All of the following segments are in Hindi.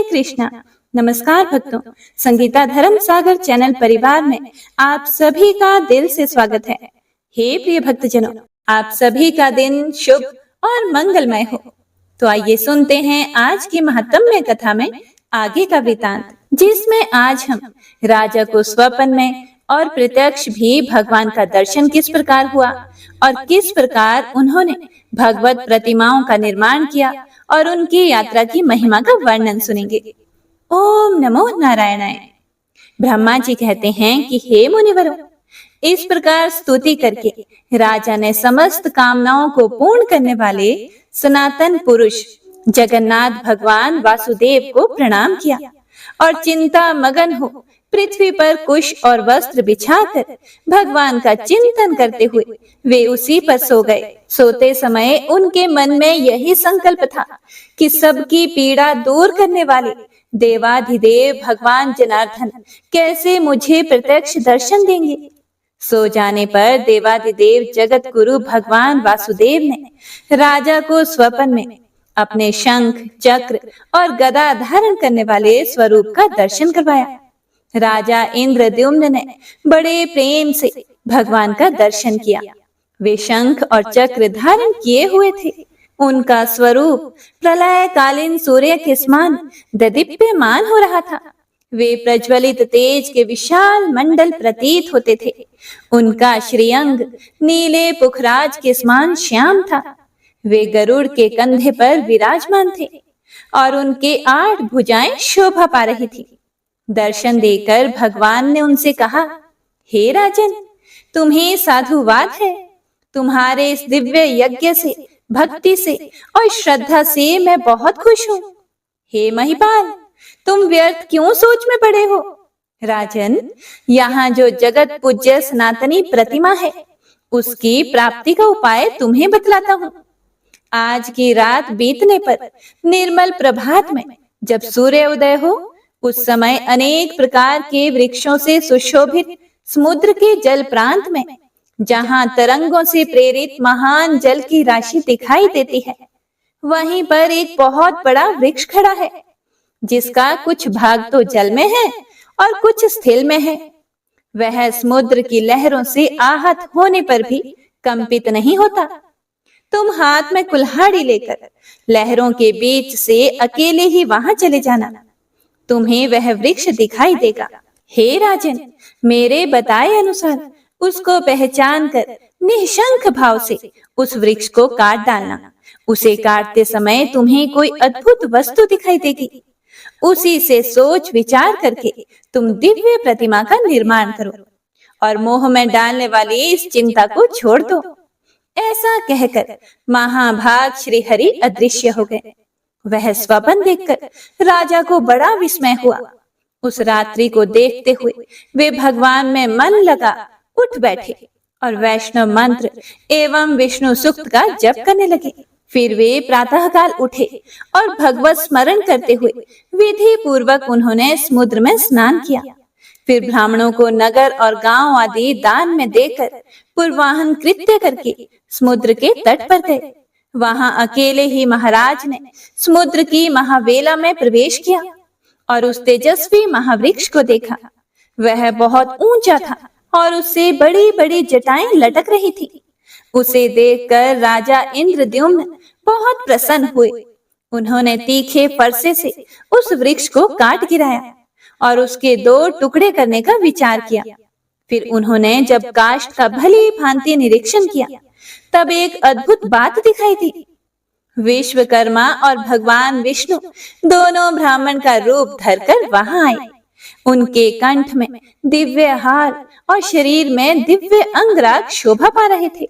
कृष्णा। नमस्कार भक्तों, संगीता धर्म सागर चैनल परिवार में आप सभी का दिल से स्वागत है। हे प्रिय भक्तजनों, आप सभी का दिन शुभ और मंगलमय हो। तो आइए सुनते हैं आज की महत्वमय कथा में आगे का वृतांत, जिसमें आज हम राजा को स्वप्न में और प्रत्यक्ष भी भगवान का दर्शन किस प्रकार हुआ और किस प्रकार उन्होंने भगवत प्रतिमाओं का निर्माण किया और उनकी यात्रा की महिमा का वर्णन सुनेंगे। ओम नमो नारायणाय। ब्रह्मा जी कहते हैं कि हे मुनिवरों, इस प्रकार स्तुति करके राजा ने समस्त कामनाओं को पूर्ण करने वाले सनातन पुरुष जगन्नाथ भगवान वासुदेव को प्रणाम किया और चिंता मगन हो पृथ्वी पर कुश और वस्त्र बिछाकर भगवान का चिंतन करते हुए वे उसी पर सो गए। सोते समय उनके मन में यही संकल्प था कि सबकी पीड़ा दूर करने वाले देवाधिदेव भगवान जनार्दन कैसे मुझे प्रत्यक्ष दर्शन देंगे। सो जाने पर देवाधिदेव जगत गुरु भगवान वासुदेव ने राजा को स्वप्न में अपने शंख, चक्र और गदा धारण करने वाले स्वरूप का दर्शन करवाया। राजा इंद्रद्युम्न ने बड़े प्रेम से भगवान का दर्शन किया। वे शंख और चक्र धारण किए हुए थे। उनका स्वरूप प्रलय कालीन सूर्य के समान ददीप्यमान हो रहा था। वे प्रज्वलित तेज के विशाल मंडल प्रतीत होते थे। उनका श्रीअंग नीले पुखराज के समान श्याम था। वे गरुड़ के कंधे पर विराजमान थे और उनके 8 भुजाएं शोभा पा रही थी। दर्शन देकर भगवान ने उनसे कहा, हे राजन, तुम्हें साधुवाद है। तुम्हारे इस दिव्य यज्ञ से, भक्ति से और श्रद्धा से मैं बहुत खुश हूँ। हे महिपाल, तुम व्यर्थ क्यों सोच में पड़े हो? राजन, यहाँ जो जगत पूज्य सनातनी प्रतिमा है, उसकी प्राप्ति का उपाय तुम्हें बतलाता हूँ। आज की रात बीतने पर निर्मल प्रभात में जब सूर्य उदय हो, उस समय अनेक प्रकार के वृक्षों से सुशोभित समुद्र के जल प्रांत में, जहां तरंगों से प्रेरित महान जल की राशि दिखाई देती है, वहीं पर एक बहुत बड़ा वृक्ष खड़ा है, जिसका कुछ भाग तो जल में है और कुछ स्थल में है। वह समुद्र की लहरों से आहत होने पर भी कंपित नहीं होता। तुम हाथ में कुल्हाड़ी लेकर लहरों के बीच से अकेले ही वहां चले जाना, तुम्हें वह वृक्ष दिखाई देगा। हे राजन, मेरे बताए अनुसार उसको पहचान कर निशंक भाव से उस वृक्ष को काट डालना। उसे काटते समय तुम्हें कोई अद्भुत वस्तु दिखाई देगी। उसी से सोच विचार करके तुम दिव्य प्रतिमा का निर्माण करो और मोह में डालने वाली इस चिंता को छोड़ दो। ऐसा कहकर महाभाग श्री हरि अदृश्य हो गए। वह स्वप्न देखकर राजा को बड़ा विस्मय हुआ। उस रात्रि को देखते हुए वे भगवान में मन लगा उठ बैठे और वैष्णव मंत्र एवं विष्णु सूक्त का जप करने लगे। फिर वे प्रातःकाल उठे और भगवत स्मरण करते हुए विधि पूर्वक उन्होंने समुद्र में स्नान किया। फिर ब्राह्मणों को नगर और गांव आदि दान में देकर पूर्वाहन कृत्य करके समुद्र के तट पर गए। वहां अकेले ही महाराज ने समुद्र की महावेला में प्रवेश किया और उस तेजस्वी महावृक्ष को देखा। वह बहुत ऊंचा था और उससे बड़ी बड़ी जटाएं लटक रही थी। उसे देखकर राजा इंद्रद्युम्न बहुत प्रसन्न हुए। उन्होंने तीखे फरसे से उस वृक्ष को काट गिराया और उसके 2 टुकड़े करने का विचार किया। फिर उन्होंने जब काष्ठ का भली भांति निरीक्षण किया, तब एक अद्भुत बात दिखाई दी। विश्वकर्मा और भगवान विष्णु दोनों ब्राह्मण का रूप धरकर वहां आए। उनके कंठ में दिव्य हार और शरीर में दिव्य अंगराग शोभा पा रहे थे।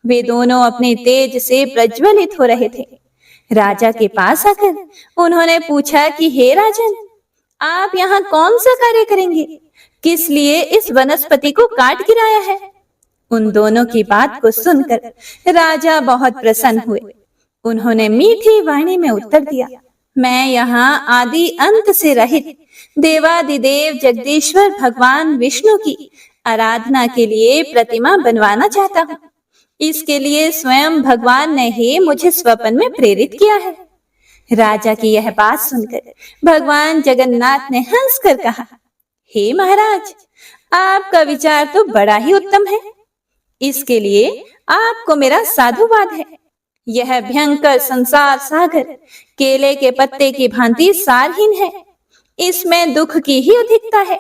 वे दोनों अपने तेज से प्रज्वलित हो रहे थे। राजा के पास आकर उन्होंने पूछा कि हे राजन, आप यहाँ कौन सा कार्य करेंगे? किस लिए इस वनस्पति को काट गिराया है? उन दोनों की बात को सुनकर राजा बहुत प्रसन्न हुए। उन्होंने मीठी वाणी में उत्तर दिया, मैं यहाँ आदि अंत से रहित देवादिदेव जगदीश्वर भगवान विष्णु की आराधना के लिए प्रतिमा बनवाना चाहता हूँ। इसके लिए स्वयं भगवान ने ही मुझे स्वप्न में प्रेरित किया है। राजा की यह बात सुनकर भगवान जगन्नाथ ने हंसकर कहा, हे महाराज, आपका विचार तो बड़ा ही उत्तम है। इसके लिए आपको मेरा साधुवाद है। यह भयंकर संसार सागर केले के पत्ते की भांति सारहीन है। इसमें दुख की ही अधिकता है।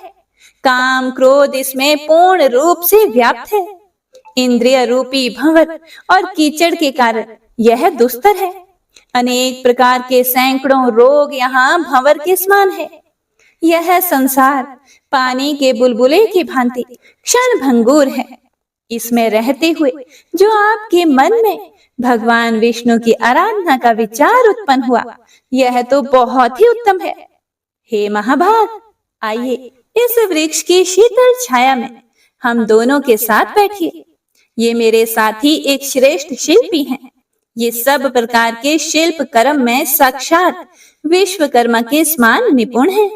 काम क्रोध इसमें पूर्ण रूप से व्याप्त है। इंद्रिय रूपी भंवर और कीचड़ के कारण यह दुस्तर है। अनेक प्रकार के सैकड़ों रोग यहाँ भंवर के समान है। यह संसार पानी के बुलबुले की भांति क्षण भंगुर है। इसमें रहते हुए जो आपके मन में भगवान विष्णु की आराधना का विचार उत्पन्न हुआ, यह तो बहुत ही उत्तम है। हे महाभाग, आइए इस वृक्ष की शीतल छाया में हम दोनों के साथ बैठिए। ये मेरे साथी एक श्रेष्ठ शिल्पी हैं। ये सब प्रकार के शिल्प कर्म में साक्षात विश्वकर्मा के समान निपुण हैं।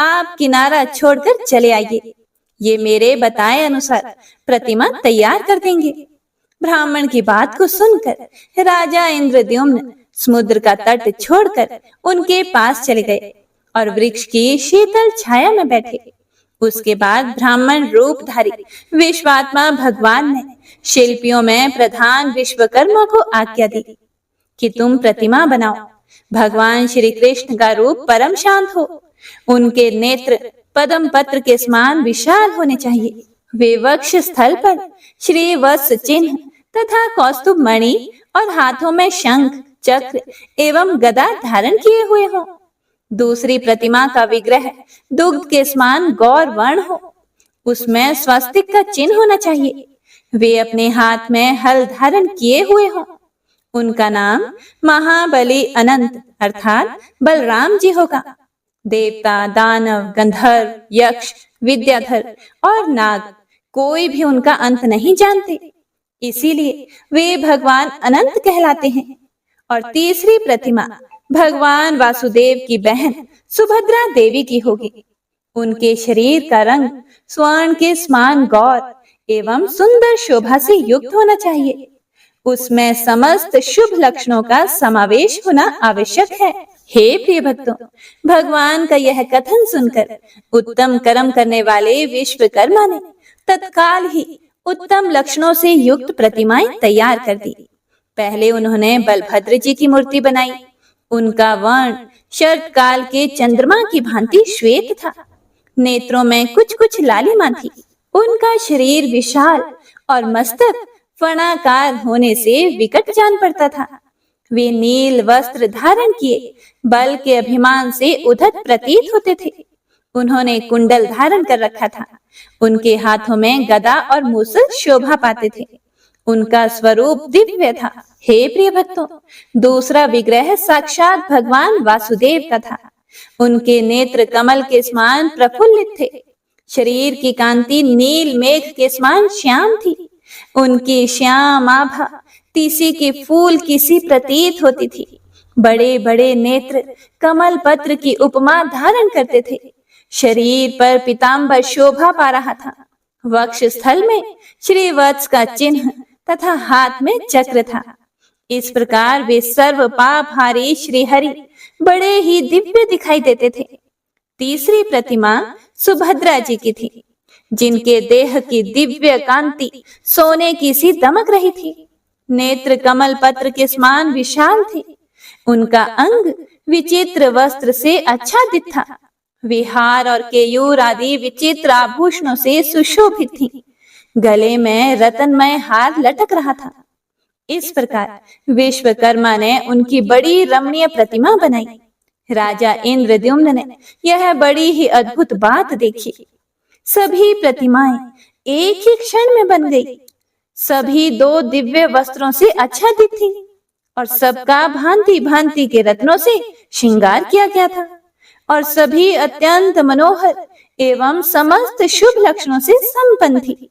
आप किनारा छोड़कर चले आइए। ये मेरे बताए अनुसार प्रतिमा तैयार कर देंगे। ब्राह्मण की बात को सुनकर राजा इंद्रद्युम्न समुद्र का तट छोड़कर उनके पास चले गए और वृक्ष की शीतल छाया में बैठे। उसके बाद ब्राह्मण रूपधारी विश्वात्मा भगवान ने शिल्पियों में प्रधान विश्वकर्मा को आज्ञा दी कि तुम प्रतिमा बनाओ। भगवान श्री कृष्ण का रूप परम शांत हो। उनके नेत्र पद्म पत्र के समान विशाल होने चाहिए। वे वक्ष स्थल पर श्री वत्स चिन्ह तथा कौस्तुभ मणि और हाथों में शंख चक्र एवं गदा धारण किए हुए हों। दूसरी प्रतिमा का विग्रह दुग्ध के समान गौर वर्ण हो। उसमें स्वस्तिक का चिन्ह होना चाहिए। वे अपने हाथ में हल धारण किए हुए हों। उनका नाम महाबली अनंत अर्थात बलराम जी होगा। देवता, दानव, गंधर्व, यक्ष, विद्याधर और नाग कोई भी उनका अंत नहीं जानते। इसीलिए वे भगवान अनंत कहलाते हैं। और तीसरी प्रतिमा भगवान वासुदेव की बहन सुभद्रा देवी की होगी। उनके शरीर का रंग स्वर्ण के समान गौर एवं सुंदर शोभा से युक्त होना चाहिए। उसमें समस्त शुभ लक्षणों का समावेश होना आवश्यक है। हे प्रिय भक्तों, भगवान का यह कथन सुनकर उत्तम कर्म करने वाले विश्वकर्मा ने तत्काल ही उत्तम लक्षणों से युक्त प्रतिमाएं तैयार कर दी। पहले उन्होंने बलभद्र जी की मूर्ति बनाई। उनका वर्ण शरत काल के चंद्रमा की भांति श्वेत था। नेत्रों में कुछ कुछ लालिमा थी। उनका शरीर विशाल और मस्तक फणाकार होने से विकट जान पड़ता था। वे नील वस्त्र धारण किए बल के अभिमान से उद्धत प्रतीत होते थे। उन्होंने कुंडल धारण कर रखा था। उनके हाथों में गदा और मूसल शोभा पाते थे। उनका स्वरूप दिव्य था। हे प्रिय भक्तों, दूसरा विग्रह साक्षात भगवान वासुदेव का था। उनके नेत्र कमल के समान प्रफुल्लित थे। शरीर की कांति नील मेघ के समान श्याम थी। उनकी श्याम आभा तीसी के फूल की सी प्रतीत होती थी। बड़े बड़े नेत्र कमल पत्र की उपमा धारण करते थे। शरीर पर पीतांबर शोभा पा रहा था। वक्ष स्थल में श्री वत्स का चिन्ह तथा हाथ में चक्र था। इस प्रकार वे सर्व पापहारी श्री हरि बड़े ही दिव्य दिखाई देते थे। तीसरी प्रतिमा सुभद्रा जी की थी, जिनके देह की दिव्य कांति सोने की सी दमक रही थी। नेत्र कमल पत्र के समान विशाल थे। उनका अंग विचित्र वस्त्र से आच्छादित था। विहार और केयूर आदि विचित्र आभूषणों से सुशोभित थी। गले में रत्नमय हार लटक रहा था। इस प्रकार विश्वकर्मा ने उनकी बड़ी रमणीय प्रतिमा बनाई। राजा इंद्रद्युम्न ने यह बड़ी ही अद्भुत बात देखी। सभी प्रतिमाएं एक ही क्षण में बन गई। सभी दो दिव्य वस्त्रों से आच्छादित थी और सबका भांति भांति के रत्नों से श्रृंगार किया गया था और सभी अत्यंत मनोहर एवं समस्त शुभ लक्षणों से संपन्न थी।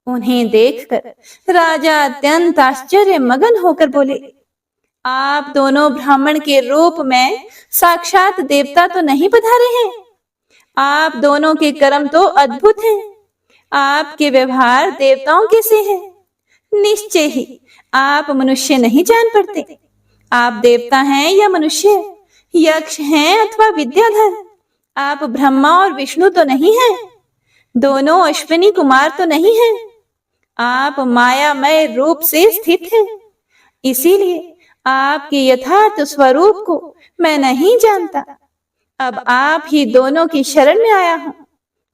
उन्हें देखकर राजा अत्यंत आश्चर्य मगन होकर बोले, आप दोनों ब्राह्मण के रूप में साक्षात देवता तो नहीं पधारे हैं। आप दोनों के कर्म तो अद्भुत हैं। आपके व्यवहार देवताओं के से हैं। निश्चय ही आप मनुष्य नहीं जान पड़ते। आप देवता हैं या मनुष्य, यक्ष हैं अथवा विद्याधर, आप ब्रह्मा और विष्णु तो नहीं हैं, दोनों अश्विनी कुमार तो नहीं हैं, आप मायामय रूप से स्थित हैं। इसीलिए आपके यथार्थ स्वरूप को मैं नहीं जानता। अब आप ही दोनों की शरण में आया हूं,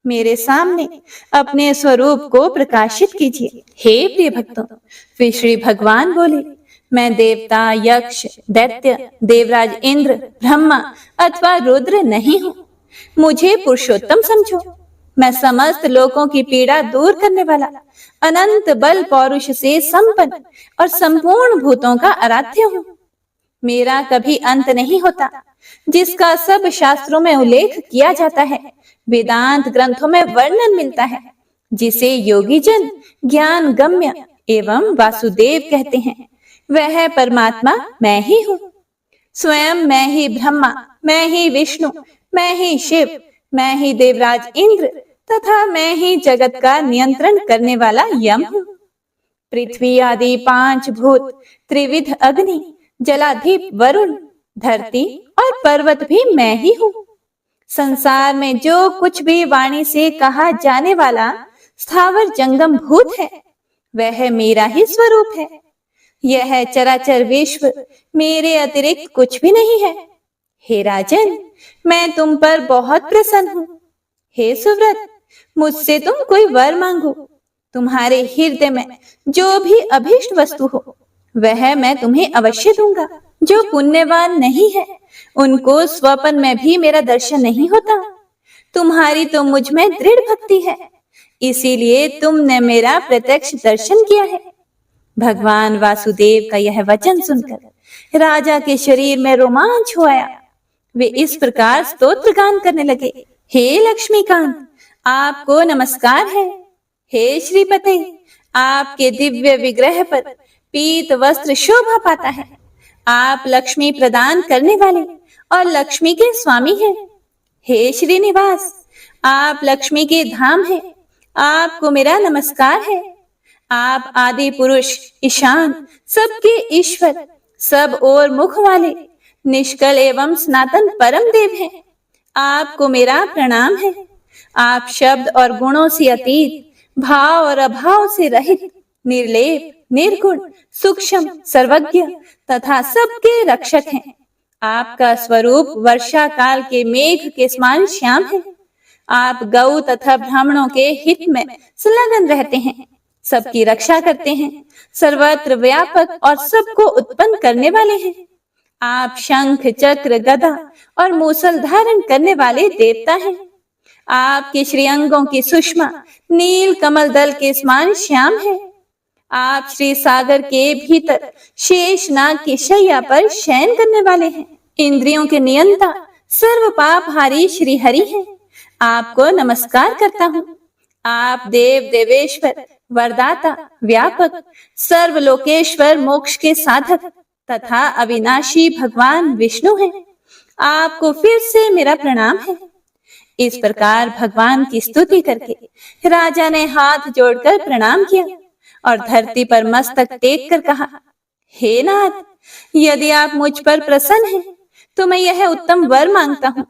मेरे सामने अपने स्वरूप को प्रकाशित कीजिए। हे प्रिय भक्तों, फिर श्री भगवान बोले, मैं देवता, यक्ष, दैत्य, देवराज इंद्र, ब्रह्मा अथवा रुद्र नहीं हूं। मुझे पुरुषोत्तम समझो। मैं समस्त लोगों की पीड़ा दूर करने वाला, अनंत बल पौरुष से संपन्न और संपूर्ण भूतों का आराध्य हूँ। मेरा कभी अंत नहीं होता, जिसका सब शास्त्रों में उल्लेख किया जाता है, वेदांत ग्रंथों में वर्णन मिलता है, जिसे योगी जन ज्ञान गम्य एवं वासुदेव कहते हैं। वह परमात्मा मैं ही हूँ। स्वयं मैं ही ब्रह्मा, मैं ही विष्णु, मैं ही शिव, मैं ही देवराज इंद्र तथा मैं ही जगत का नियंत्रण करने वाला यम हूँ। पृथ्वी आदि 5 भूत, त्रिविध अग्नि, जलाधिप वरुण, धरती और पर्वत भी मैं ही हूँ। संसार में जो कुछ भी वाणी से कहा जाने वाला स्थावर जंगम भूत है, वह मेरा ही स्वरूप है। यह चराचर विश्व मेरे अतिरिक्त कुछ भी नहीं है। हे राजन, मैं तुम पर बहुत प्रसन्न हूँ। हे सुव्रत, मुझसे तुम कोई वर मांगो। तुम्हारे हृदय में जो भी अभीष्ट वस्तु हो, वह मैं तुम्हें अवश्य दूंगा। जो पुण्यवान नहीं है, उनको स्वप्न में भी मेरा दर्शन नहीं होता। तुम्हारी तो मुझ में दृढ़ भक्ति है, इसीलिए तुमने मेरा प्रत्यक्ष दर्शन किया है। भगवान वासुदेव का यह वचन सुनकर राजा के शरीर में रोमांच हो आया। वे इस प्रकार स्तोत्र गान करने लगे, हे लक्ष्मीकांत, आपको नमस्कार है। हे श्रीपते, आपके दिव्य विग्रह पर पीत वस्त्र शोभा पाता है। आप लक्ष्मी प्रदान करने वाले और लक्ष्मी के स्वामी हैं। हे श्रीनिवास, आप लक्ष्मी के धाम हैं। आपको मेरा नमस्कार है। आप आदि पुरुष, ईशान, सबके ईश्वर, सब और मुख वाले, निष्कल एवं सनातन परम देव हैं। आपको मेरा प्रणाम है। आप शब्द और गुणों से अतीत, भाव और अभाव से रहित, निर्लेप, निर्गुण, सूक्ष्म, सर्वज्ञ तथा सबके रक्षक हैं। आपका स्वरूप वर्षा काल के मेघ के समान श्याम है। आप गौ तथा ब्राह्मणों के हित में संलग्न रहते हैं, सबकी रक्षा करते हैं, सर्वत्र व्यापक और सबको उत्पन्न करने वाले हैं। आप शंख, चक्र, गदा और मूसल धारण करने वाले देवता हैं। आपके श्रीअंगों की सुषमा नील कमल दल के समान श्याम है। आप श्री सागर के भीतर शेष नाग की शैया पर शयन करने वाले हैं। इंद्रियों के नियंता सर्व पापहारी श्री हरि हैं। आपको नमस्कार करता हूँ। आप देव देवेश्वर, वरदाता, व्यापक, सर्वलोकेश्वर, मोक्ष के साधक तथा अविनाशी भगवान विष्णु हैं। आपको फिर से मेरा प्रणाम है। इस प्रकार भगवान की स्तुति करके राजा ने हाथ जोड़कर प्रणाम किया और धरती पर मस्तक टेक कर कहा, हे नाथ, यदि आप मुझ पर प्रसन्न हैं तो मैं यह उत्तम वर मांगता हूँ।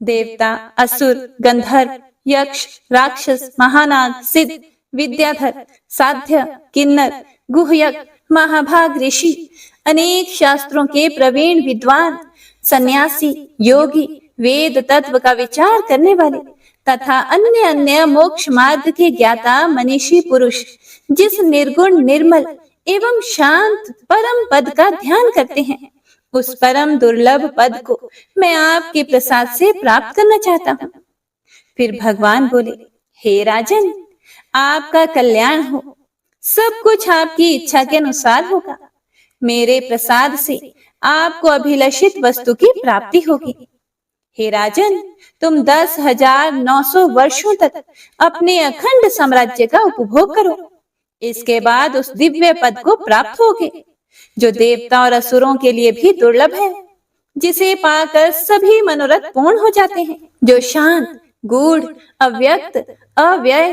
देवता, असुर, गंधर्व, यक्ष, राक्षस, महानाग, सिद्ध, विद्याधर, साध्य, किन्नर, गुह्यक, महाभाग ऋषि, अनेक शास्त्रों के प्रवीण विद्वान, सन्यासी, योगी, वेद तत्व का विचार करने वाले तथा अन्य अन्य मोक्ष मार्ग के ज्ञाता मनीषी पुरुष, जिस निर्गुण, निर्मल एवं शांत परम पद का ध्यान करते हैं, उस परम दुर्लभ पद को मैं आपके प्रसाद से प्राप्त करना चाहता हूँ। फिर भगवान बोले, हे राजन, आपका कल्याण हो। सब कुछ आपकी इच्छा के अनुसार होगा। मेरे प्रसाद से आपको अभिलषित वस्तु की प्राप्ति होगी। हे राजन, तुम 10,900 वर्षों तक अपने अखंड साम्राज्य का उपभोग करो। इसके बाद उस दिव्य पद को प्राप्त होगे, जो देवता और असुरों के लिए भी दुर्लभ है, जिसे पाकर सभी मनोरथ पूर्ण हो जाते हैं, जो शांत, गूढ़, अव्यक्त, अव्यय,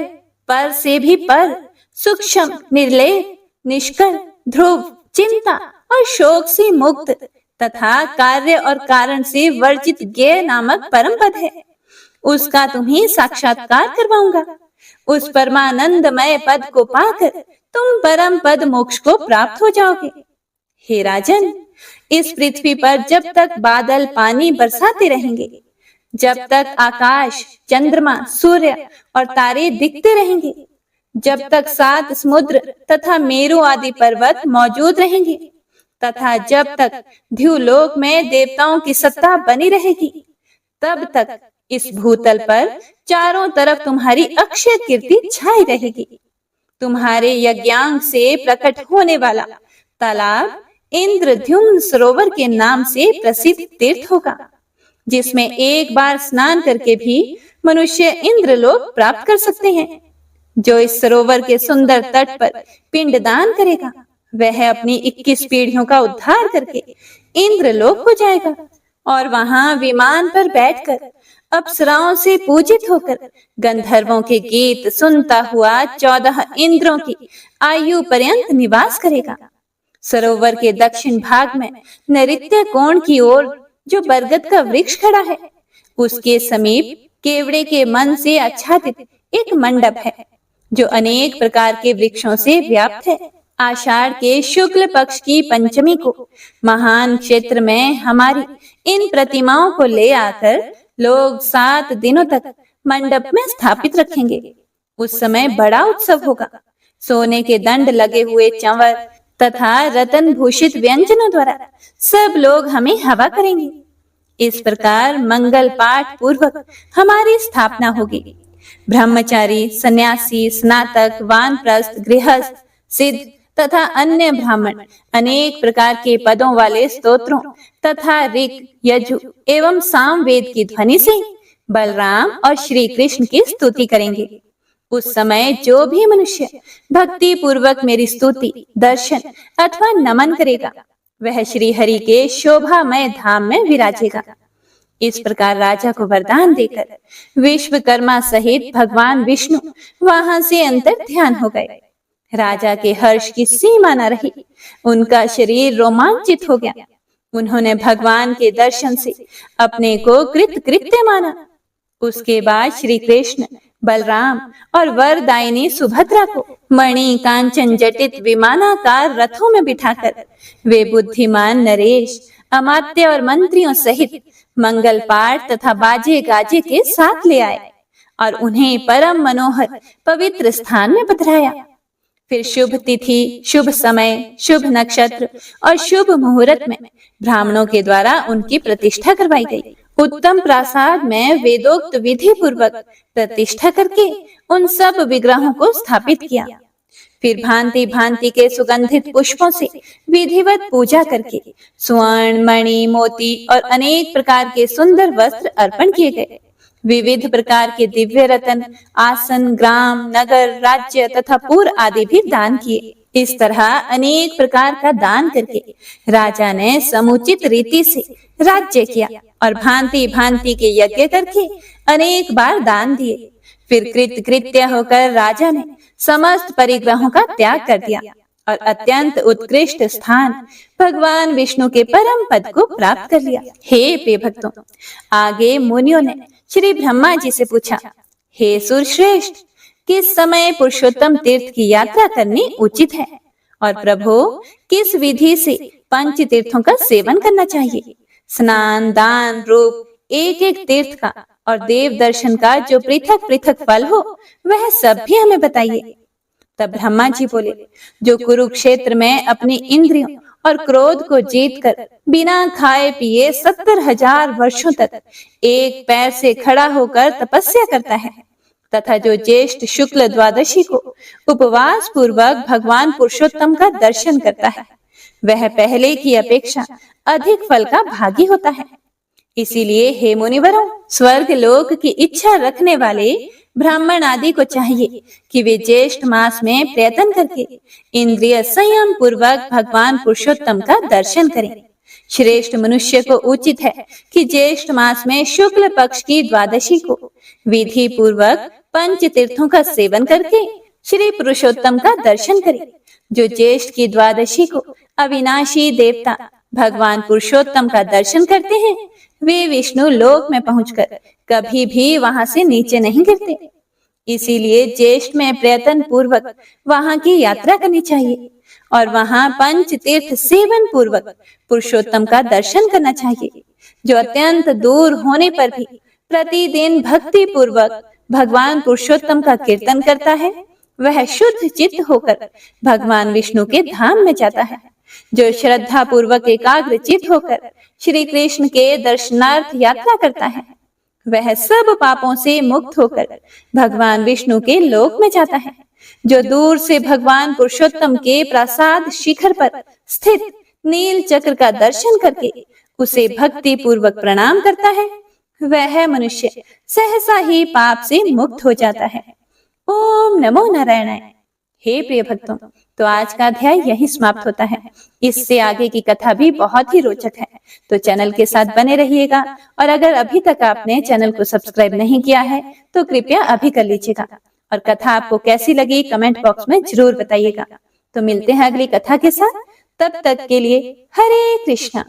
पर से भी पर, सूक्ष्म, निर्लेप, निष्कल, ध्रुव, चिंता और शोक से मुक्त तथा कार्य और कारण से वर्जित ज्ञेय नामक परम पद है, उसका तुम्हें साक्षात्कार करवाऊंगा। उस परमानंदमय पद को पाकर तुम परम पद मोक्ष को प्राप्त हो जाओगे। हे राजन, इस पृथ्वी पर जब तक बादल पानी बरसाते रहेंगे, जब तक आकाश, चंद्रमा, सूर्य और तारे दिखते रहेंगे, जब तक 7 समुद्र तथा मेरु आदि पर्वत मौजूद रहेंगे, तथा जब तक ध्युलोक में देवताओं की सत्ता बनी रहेगी, तब तक इस भूतल पर चारों तरफ तुम्हारी अक्षय कीर्ति छाई रहेगी। तुम्हारे यज्ञांग से प्रकट होने वाला तालाब इंद्रद्युम्न सरोवर के नाम से प्रसिद्ध तीर्थ होगा, जिसमें एक बार स्नान करके भी मनुष्य इंद्रलोक प्राप्त कर सकते हैं। जो इस सरोवर के सुंदर तट पर पिंडदान करेगा, वह अपनी 21 पीढ़ियों का उद्धार करके इंद्रलोक को जाएगा और वहां विमान पर बैठकर अप्सराओं से पूजित होकर गंधर्वों के गीत सुनता हुआ 14 इंद्रों की आयु पर्यंत निवास करेगा। सरोवर के दक्षिण भाग में नैऋत्य कोण की ओर जो बरगद का वृक्ष खड़ा है, उसके समीप केवड़े के मन से आच्छादित एक मंडप है, जो अनेक प्रकार के वृक्षों से व्याप्त है। आषाढ़ के शुक्ल पक्ष की पंचमी को महान क्षेत्र में हमारी इन प्रतिमाओं को ले आकर लोग 7 दिनों तक मंडप में स्थापित रखेंगे। उस समय बड़ा उत्सव होगा। सोने के दंड लगे हुए चंवर तथा रतन भूषित व्यंजनों द्वारा सब लोग हमें हवा करेंगे। इस प्रकार मंगल पाठ पूर्वक हमारी स्थापना होगी। ब्रह्मचारी, सन्यासी, स्नातक, वानप्रस्थ, गृहस्थ, सिद्ध तथा अन्य ब्राह्मण अनेक प्रकार के पदों वाले स्तोत्रों तथा ऋक, यजु एवं सामवेद की ध्वनि से बलराम और श्री कृष्ण की स्तुति करेंगे। उस समय जो भी मनुष्य भक्ति पूर्वक मेरी स्तुति, दर्शन अथवा नमन करेगा, वह श्री हरि के शोभामय धाम में विराजेगा। इस प्रकार राजा को वरदान देकर विश्वकर्मा सहित भगवान विष्णु वहां से अंतर ध्यान हो गए। राजा के हर्ष की सीमा न रही। उनका शरीर रोमांचित हो गया। उन्होंने भगवान के दर्शन से अपने को कृतकृत्य माना। उसके बाद श्री कृष्ण, बलराम और वरदायिनी सुभद्रा को मणि कांचन जटित विमानाकार रथों में बिठाकर वे बुद्धिमान नरेश, अमात्य और मंत्रियों सहित मंगल पाठ तथा बाजे गाजे के साथ ले आए और उन्हें परम मनोहर पवित्र स्थान में पधराया। फिर शुभ तिथि, शुभ समय, शुभ नक्षत्र और शुभ मुहूर्त में ब्राह्मणों के द्वारा उनकी प्रतिष्ठा करवाई गई। उत्तम प्रासाद में वेदोक्त विधि पूर्वक प्रतिष्ठा करके उन सब विग्रहों को स्थापित किया। फिर भांति भांति के सुगंधित पुष्पों से विधिवत पूजा करके स्वर्ण, मणि, मोती और अनेक प्रकार के सुंदर वस्त्र अर्पण किए गए। विविध प्रकार के दिव्य रतन, आसन, ग्राम, नगर, राज्य तथा पुर आदि भी दान किए। इस तरह अनेक प्रकार का दान करके राजा ने समुचित रीति से राज्य किया और भांति भांति के यज्ञ करके अनेक बार दान दिए। फिर कृतकृत्य होकर राजा ने समस्त परिग्रहों का त्याग कर दिया और अत्यंत उत्कृष्ट स्थान भगवान विष्णु के परम पद को प्राप्त कर लिया। हे प्रिय भक्तों, आगे मुनियों ने श्री ब्रह्मा जी से पूछा, हे सुरश्रेष्ठ, किस समय पुरुषोत्तम तीर्थ की यात्रा करनी उचित है और प्रभु किस विधि से पंच तीर्थों का सेवन करना चाहिए? स्नान, दान रूप एक एक तीर्थ का और देव दर्शन का जो पृथक पृथक फल हो, वह सब भी हमें बताइए। तब ब्रह्मा जी बोले, जो कुरुक्षेत्र में अपनी इंद्रियों और क्रोध को जीतकर बिना खाए पिए 70,000 वर्षों तक एक पैर से खड़ा होकर तपस्या करता है, तथा जो ज्येष्ठ शुक्ल द्वादशी को उपवास पूर्वक भगवान पुरुषोत्तम का दर्शन करता है, वह पहले की अपेक्षा अधिक फल का भागी होता है। इसीलिए हे मुनिवरों, स्वर्ग लोक की इच्छा रखने वाले ब्राह्मण आदि को चाहिए कि वे ज्येष्ठ मास में प्रयत्न करके इंद्रिय संयम पूर्वक भगवान पुरुषोत्तम का दर्शन करें। श्रेष्ठ मनुष्य को उचित है कि ज्येष्ठ मास में शुक्ल पक्ष की द्वादशी को विधि पूर्वक पंच तीर्थों का सेवन करके श्री पुरुषोत्तम का दर्शन करे। जो ज्येष्ठ की द्वादशी को अविनाशी देवता भगवान पुरुषोत्तम का दर्शन करते हैं, वे विष्णु लोक में पहुंचकर कभी भी वहां से नीचे नहीं गिरते। इसीलिए ज्येष्ठ में प्रयत्न पूर्वक वहां की यात्रा करनी चाहिए और वहां पंच तीर्थ सेवन पूर्वक पुरुषोत्तम का दर्शन करना चाहिए। जो अत्यंत दूर होने पर भी प्रतिदिन भक्ति पूर्वक भगवान पुरुषोत्तम का कीर्तन करता है, वह शुद्ध चित्त होकर भगवान विष्णु के धाम में जाता है। जो श्रद्धा पूर्वक एकाग्र चित्त होकर श्री कृष्ण के दर्शनार्थ यात्रा करता है, वह सब पापों से मुक्त होकर भगवान विष्णु के लोक में जाता है। जो दूर से भगवान पुरुषोत्तम के प्रासाद शिखर पर स्थित नील चक्र का दर्शन करके उसे भक्ति पूर्वक प्रणाम करता है, वह मनुष्य सहसा ही पाप से मुक्त हो जाता है। ओम नमो नारायणाय। हे प्रिय भक्तों, तो आज का अध्याय यही समाप्त होता है। इससे आगे की कथा भी बहुत ही रोचक है, तो चैनल के साथ बने रहिएगा। और अगर अभी तक आपने चैनल को सब्सक्राइब नहीं किया है तो कृपया अभी कर लीजिएगा। और कथा आपको कैसी लगी कमेंट बॉक्स में जरूर बताइएगा। तो मिलते हैं अगली कथा के साथ, तब तक के लिए हरे कृष्णा।